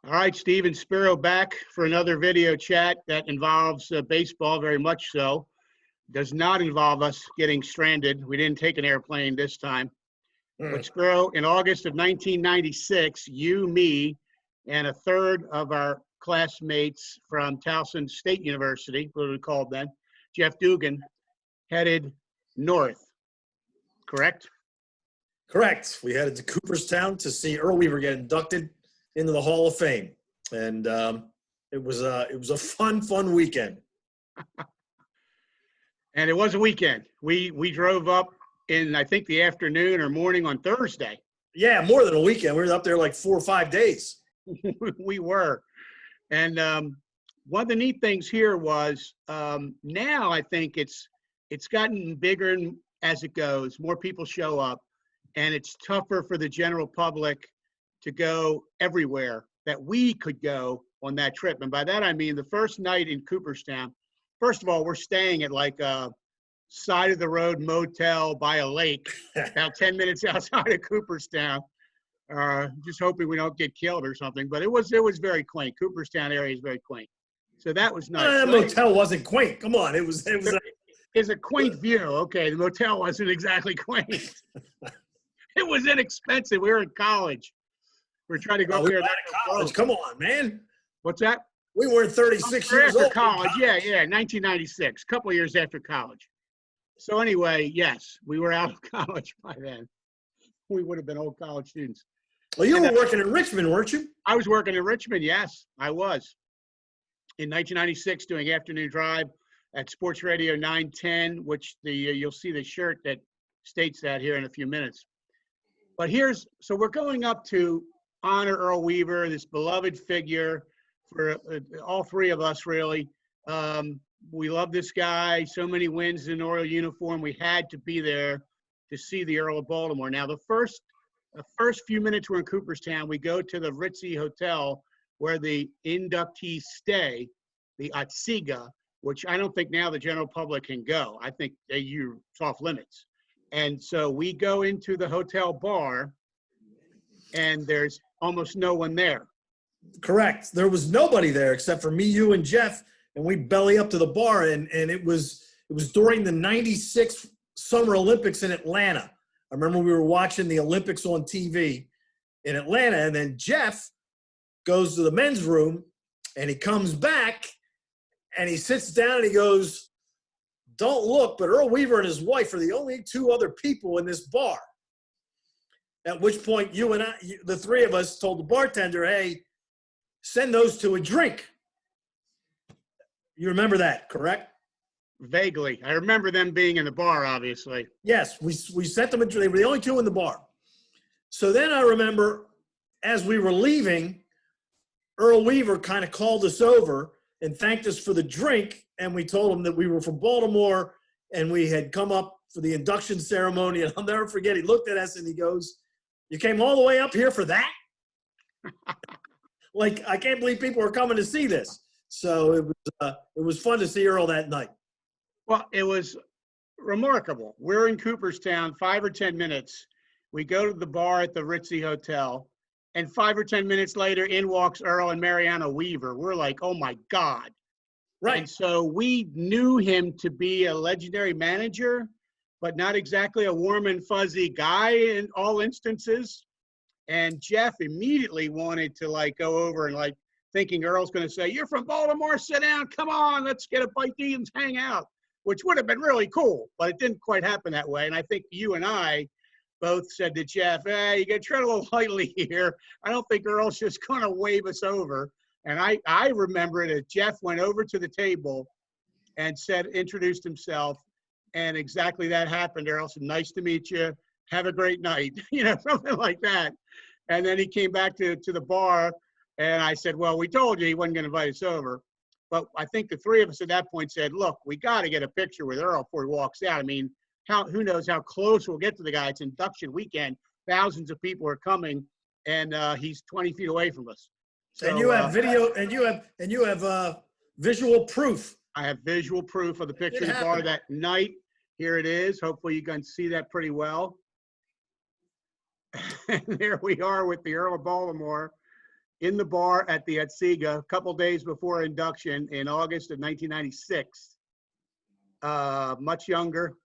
All right, Steve and Spiro back for another video chat that involves baseball, very much so. Does not involve us getting stranded. We didn't take an airplane this time. But Spiro, in August of 1996, you, me, and a third of our classmates from Towson State University, what we called then, Jeff Dugan, headed north, correct? Correct. We headed to Cooperstown to see Earl Weaver get inducted into the Hall of Fame, and it was a fun weekend. And it was a weekend. We drove up in, I think, the afternoon or morning on Thursday. Yeah, more than a weekend. We were up there like 4 or 5 days. We were. And one of the neat things here was now I think it's gotten bigger as it goes. More people show up, and it's tougher for the general public to go everywhere that we could go on that trip. And by that, I mean the first night in Cooperstown, first of all, we're staying at like a side of the road motel by a lake, about 10 minutes outside of Cooperstown. Just hoping we don't get killed or something, but it was very quaint. Cooperstown area is very quaint. So that was nice. The motel wasn't quaint. Come on. It was it's a quaint view. Okay. The motel wasn't exactly quaint. It was inexpensive. We were in college. We're trying to go up there. College. Come on, man. What's that? We weren't 36 years after old. College. Yeah, 1996. A couple of years after college. So anyway, yes, we were out of college by then. We would have been old college students. Well, you were working in Richmond, weren't you? I was working in Richmond. Yes, I was. In 1996, doing afternoon drive at Sports Radio 910, which you'll see the shirt that states that here in a few minutes. But so we're going up to honor Earl Weaver, this beloved figure for all three of us, really. We love this guy, so many wins in Oriole uniform. We had to be there to see the Earl of Baltimore. Now, the first few minutes we're in Cooperstown, we go to the Ritzy Hotel where the inductees stay, the Otsega, which I don't think now the general public can go. I think you're off limits. And so we go into the hotel bar, and there's almost no one there. Correct. There was nobody there except for me, you, and Jeff, and we belly up to the bar, and it was during the 96 Summer Olympics in Atlanta. I remember we were watching the Olympics on TV in Atlanta, and then Jeff goes to the men's room, and he comes back, and he sits down, and he goes, "Don't look, but Earl Weaver and his wife are the only two other people in this bar." At which point, you and I, the three of us, told the bartender, "Hey, send those two a drink." You remember that, correct? Vaguely. I remember them being in the bar, obviously. Yes, we sent them a drink. They were the only two in the bar. So then I remember, as we were leaving, Earl Weaver kind of called us over and thanked us for the drink, and we told him that we were from Baltimore and we had come up for the induction ceremony. And I'll never forget, he looked at us and he goes, "You came all the way up here for that?" Like, I can't believe people are coming to see this. So it was fun to see Earl that night. Well, it was remarkable. We're in Cooperstown, 5 or 10 minutes. We go to the bar at the Ritzy Hotel, and 5 or 10 minutes later, in walks Earl and Mariana Weaver. We're like, oh my God. Right. And so we knew him to be a legendary manager, but not exactly a warm and fuzzy guy in all instances. And Jeff immediately wanted to go over and thinking Earl's going to say, "You're from Baltimore, sit down, come on, let's get a bite to eat and hang out," which would have been really cool, but it didn't quite happen that way. And I think you and I both said to Jeff, "Hey, you got to tread a little lightly here. I don't think Earl's just going to wave us over." And I remember that Jeff went over to the table and introduced himself, and exactly that happened. Earl said, "Nice to meet you. Have a great night," something like that. And then he came back to the bar, and I said, "Well, we told you he wasn't going to invite us over." But I think the three of us at that point said, "Look, we got to get a picture with Earl before he walks out. I mean, who knows how close we'll get to the guy. It's induction weekend. Thousands of people are coming, and he's 20 feet away from us." So, and you have video, and you have visual proof. I have visual proof of the picture of the bar that night. Here it is. Hopefully you can see that pretty well. And there we are with the Earl of Baltimore. in the bar at the Atsiga a couple days before induction in August of 1996. Much younger,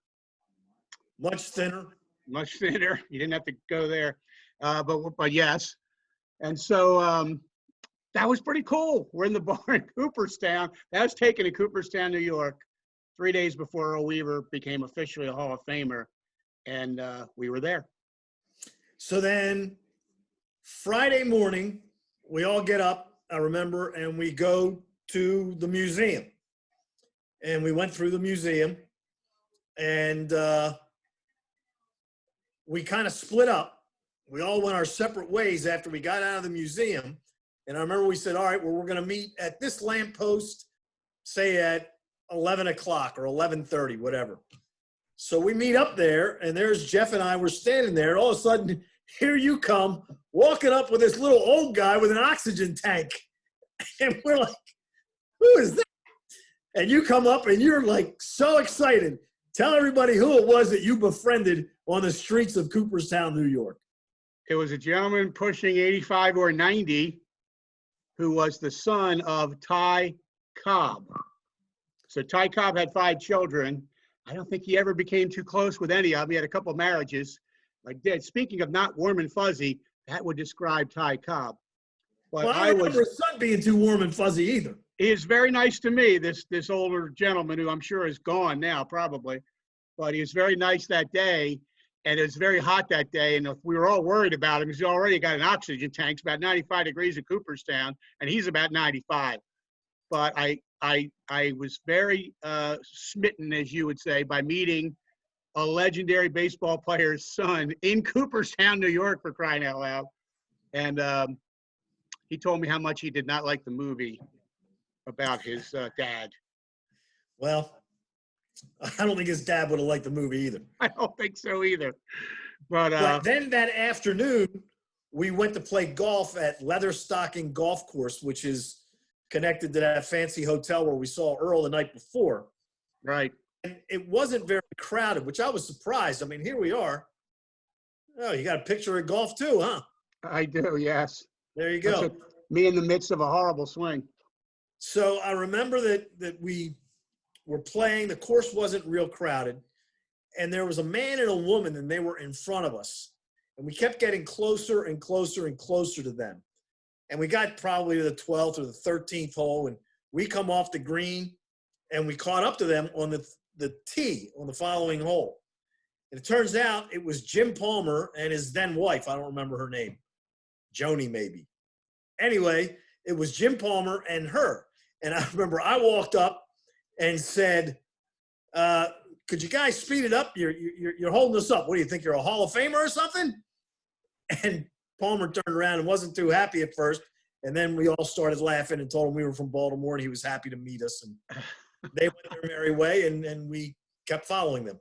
Much thinner. much thinner. You didn't have to go there, but yes. And so that was pretty cool. We're in the bar in Cooperstown. That was taken in Cooperstown, New York, 3 days before Earl Weaver became officially a Hall of Famer, and we were there. So then Friday morning, we all get up, I remember, and we go to the museum. And we went through the museum, and we kind of split up. We all went our separate ways after we got out of the museum. And I remember we said, all right, well, we're going to meet at this lamppost, say at 11 o'clock or 11:30, whatever. So we meet up there, and there's Jeff and I were standing there, and all of a sudden, here you come, walking up with this little old guy with an oxygen tank. And we're like, who is that? And you come up, and you're like so excited. Tell everybody who it was that you befriended on the streets of Cooperstown, New York. It was a gentleman pushing 85 or 90 who was the son of Ty Cobb. So Ty Cobb had 5 children. I don't think he ever became too close with any of them. He had a couple of marriages. Like that. Speaking of not warm and fuzzy, that would describe Ty Cobb. But well, I don't remember his son being too warm and fuzzy either. He is very nice to me, this older gentleman who I'm sure is gone now probably. But he was very nice that day, and it was very hot that day. And we were all worried about him because he already got an oxygen tank. It's about 95 degrees in Cooperstown, and he's about 95. But I was very smitten, as you would say, by meeting a legendary baseball player's son in Cooperstown, New York, for crying out loud. And he told me how much he did not like the movie about his dad. Well, I don't think his dad would have liked the movie either. I don't think so either. But then that afternoon, we went to play golf at Leatherstocking Golf Course, which is connected to that fancy hotel where we saw Earl the night before. Right. And it wasn't very crowded, which I was surprised. I mean, here we are. Oh, you got a picture of golf too, huh? I do, yes. There you go. Me in the midst of a horrible swing. So I remember that we were playing. The course wasn't real crowded. And there was a man and a woman, and they were in front of us. And we kept getting closer and closer and closer to them. And we got probably to the 12th or the 13th hole, and we come off the green, and we caught up to them on the tee on the following hole. And it turns out it was Jim Palmer and his then wife. I don't remember her name. Joni, maybe. Anyway, it was Jim Palmer and her. And I remember I walked up and said, could you guys speed it up? You're holding us up. What do you think? You're a Hall of Famer or something? And Palmer turned around and wasn't too happy at first. And then we all started laughing and told him we were from Baltimore and he was happy to meet us. And they went their merry way, and we kept following them.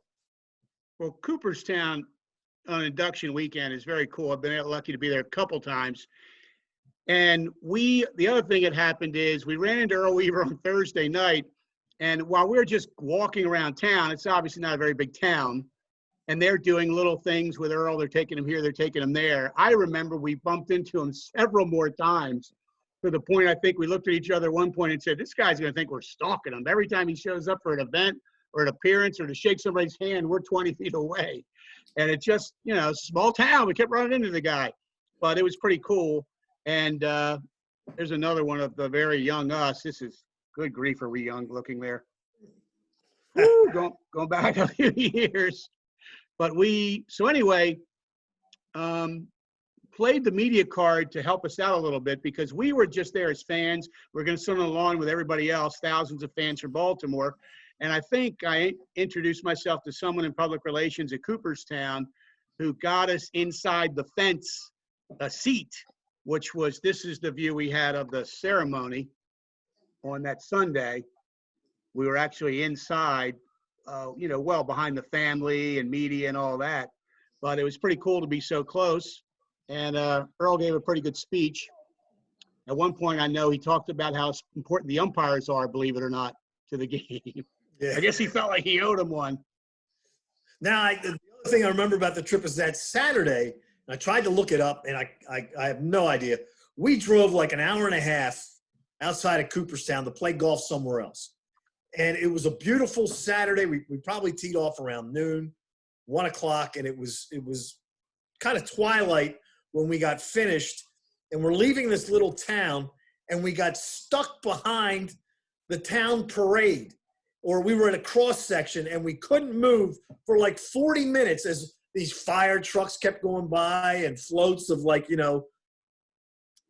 Well, Cooperstown on induction weekend is very cool. I've been lucky to be there a couple times. And the other thing that happened is we ran into Earl Weaver on Thursday night. And while we were just walking around town, it's obviously not a very big town, and they're doing little things with Earl. They're taking him here, they're taking him there. I remember we bumped into him several more times, to the point I think we looked at each other at one point and said, this guy's going to think we're stalking him. Every time he shows up for an event or an appearance or to shake somebody's hand, we're 20 feet away. And it just, small town. We kept running into the guy. But it was pretty cool. And there's another one of the very young us. This is good grief, are we young looking there? Woo, going back a few years. But so anyway, played the media card to help us out a little bit because we were just there as fans. We're going to sit along with everybody else, thousands of fans from Baltimore. And I think I introduced myself to someone in public relations at Cooperstown who got us inside the fence, a seat, this is the view we had of the ceremony on that Sunday. We were actually inside, well behind the family and media and all that. But it was pretty cool to be so close. And Earl gave a pretty good speech. At one point, I know he talked about how important the umpires are, believe it or not, to the game. Yeah. I guess he felt like he owed him one. Now, the other thing I remember about the trip is that Saturday, I tried to look it up, and I have no idea. we drove like an hour and a half outside of Cooperstown to play golf somewhere else. And it was a beautiful Saturday. We probably teed off around noon, 1 o'clock, and it was kind of twilight when we got finished. And we're leaving this little town, and we got stuck behind the town parade, or we were in a cross section, and we couldn't move for like 40 minutes as these fire trucks kept going by and floats of like, you know,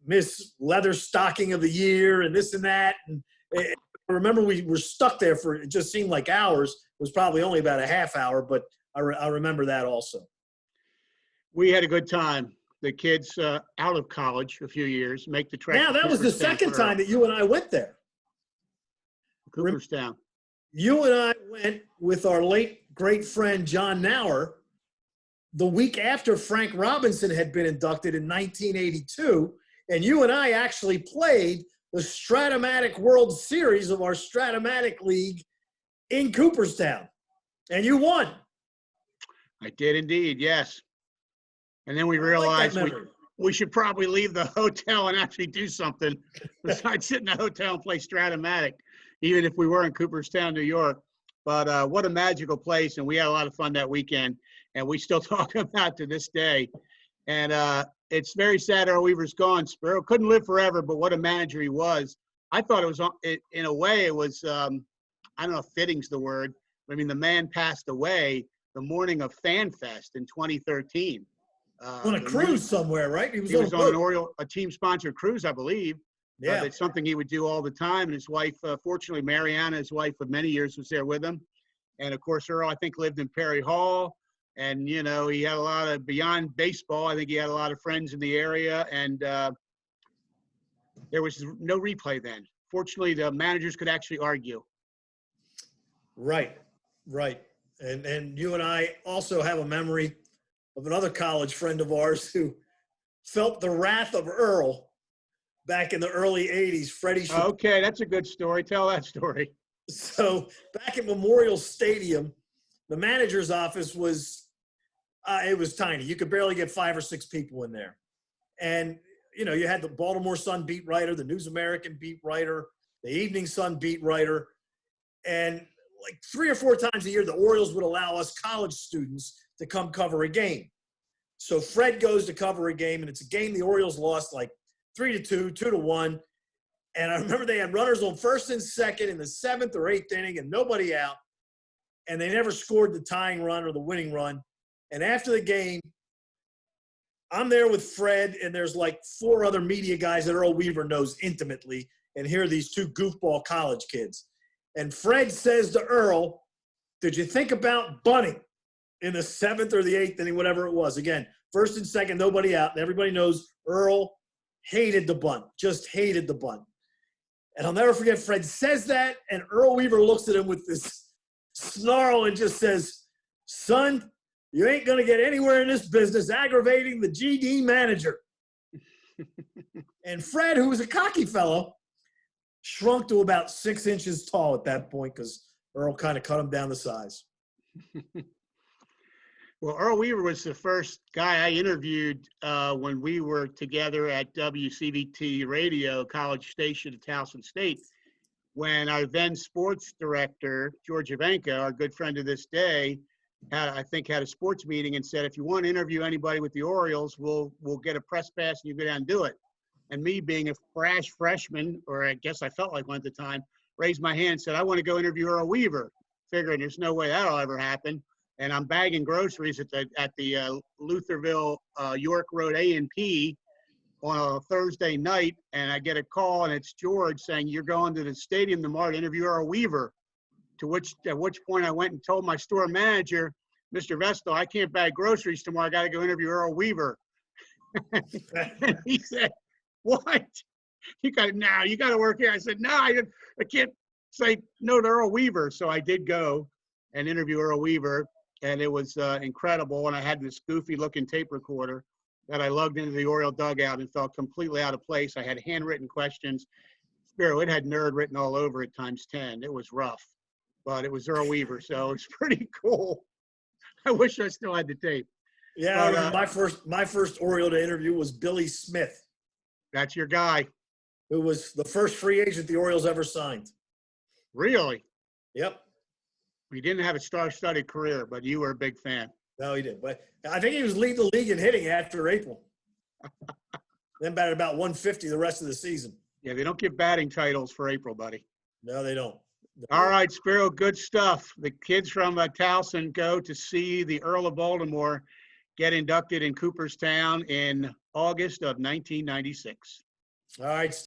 Miss Leather Stocking of the Year and this and that. And I remember we were stuck there for, it just seemed like hours. It was probably only about a half hour, but I remember that also. We had a good time. The kids out of college a few years make the trek. Now, that was the second time that you and I went there. Cooperstown. You and I went with our late great friend John Nauer the week after Frank Robinson had been inducted in 1982, and you and I actually played the Stratomatic World Series of our Stratomatic League in Cooperstown, and you won. I did indeed, yes. And then we realized we should probably leave the hotel and actually do something besides sit in the hotel and play Stratomatic, even if we were in Cooperstown, New York. But what a magical place, and we had a lot of fun that weekend, and we still talk about it to this day. And it's very sad Earl Weaver's gone. Spiro couldn't live forever, but what a manager he was. I thought it was, in a way, it was, I don't know if fitting's the word, but I mean, the man passed away the morning of Fan Fest in 2013. On a cruise somewhere, right? He was on a team-sponsored cruise, I believe. Yeah. It's something he would do all the time. And his wife, fortunately, Mariana, his wife of many years, was there with him. And, of course, Earl, I think, lived in Perry Hall. And, you know, he had a lot of, beyond baseball, I think he had a lot of friends in the area. And there was no replay then. Fortunately, the managers could actually argue. Right. And you and I also have a memory of another college friend of ours who felt the wrath of Earl back in the early 80s, Freddie. Okay, that's a good story. Tell that story. So back at Memorial Stadium, the manager's office was, it was tiny. You could barely get 5 or 6 people in there. And, you know, you had the Baltimore Sun beat writer, the News American beat writer, the Evening Sun beat writer. And like 3 or 4 times a year, the Orioles would allow us college students to come cover a game. So Fred goes to cover a game, and it's a game the Orioles lost like 3-2, 2-1. And I remember they had runners on first and second in the 7th or 8th inning and nobody out. And they never scored the tying run or the winning run. And after the game, I'm there with Fred, and there's like 4 other media guys that Earl Weaver knows intimately. And here are these 2 goofball college kids. And Fred says to Earl, did you think about bunting in the 7th or the 8th inning, whatever it was? Again, first and second, nobody out. And everybody knows Earl hated the bunt, just hated the bunt. And I'll never forget, Fred says that, and Earl Weaver looks at him with this snarl and just says, son, you ain't going to get anywhere in this business aggravating the GD manager. And Fred, who was a cocky fellow, shrunk to about 6 inches tall at that point because Earl kind of cut him down to size. Well, Earl Weaver was the first guy I interviewed when we were together at WCVT Radio, College Station at Towson State, when our then sports director, George Ivanka, our good friend to this day, had a sports meeting and said, if you want to interview anybody with the Orioles, we'll get a press pass and you go down and do it. And me being a brash freshman, or I guess I felt like one at the time, raised my hand and said, I want to go interview Earl Weaver, figuring there's no way that'll ever happen. And I'm bagging groceries at the Lutherville York Road A&P on a Thursday night, and I get a call, and it's George saying, you're going to the stadium tomorrow to interview Earl Weaver. At which point I went and told my store manager, Mr. Vestal, I can't bag groceries tomorrow. I got to go interview Earl Weaver. And he said, what? You got to work here. I said, no, I can't say no to Earl Weaver. So I did go and interview Earl Weaver, and it was incredible. And I had this goofy looking tape recorder that I lugged into the Oriole dugout and felt completely out of place. I had handwritten questions. Spiro, it had nerd written all over it ×10. It was rough, but it was Earl Weaver, so it's pretty cool. I wish I still had the tape. Yeah, but, my first Oriole to interview was Billy Smith. That's your guy. Who was the first free agent the Orioles ever signed. Really? Yep. He didn't have a star-studded career, but you were a big fan. No, he did. But I think he was leading the league in hitting after April. Then batted about 150 the rest of the season. Yeah, they don't give batting titles for April, buddy. No, they don't. All right, Spiro, good stuff. The kids from Towson go to see the Earl of Baltimore get inducted in Cooperstown in August of 1996. All right, Steve.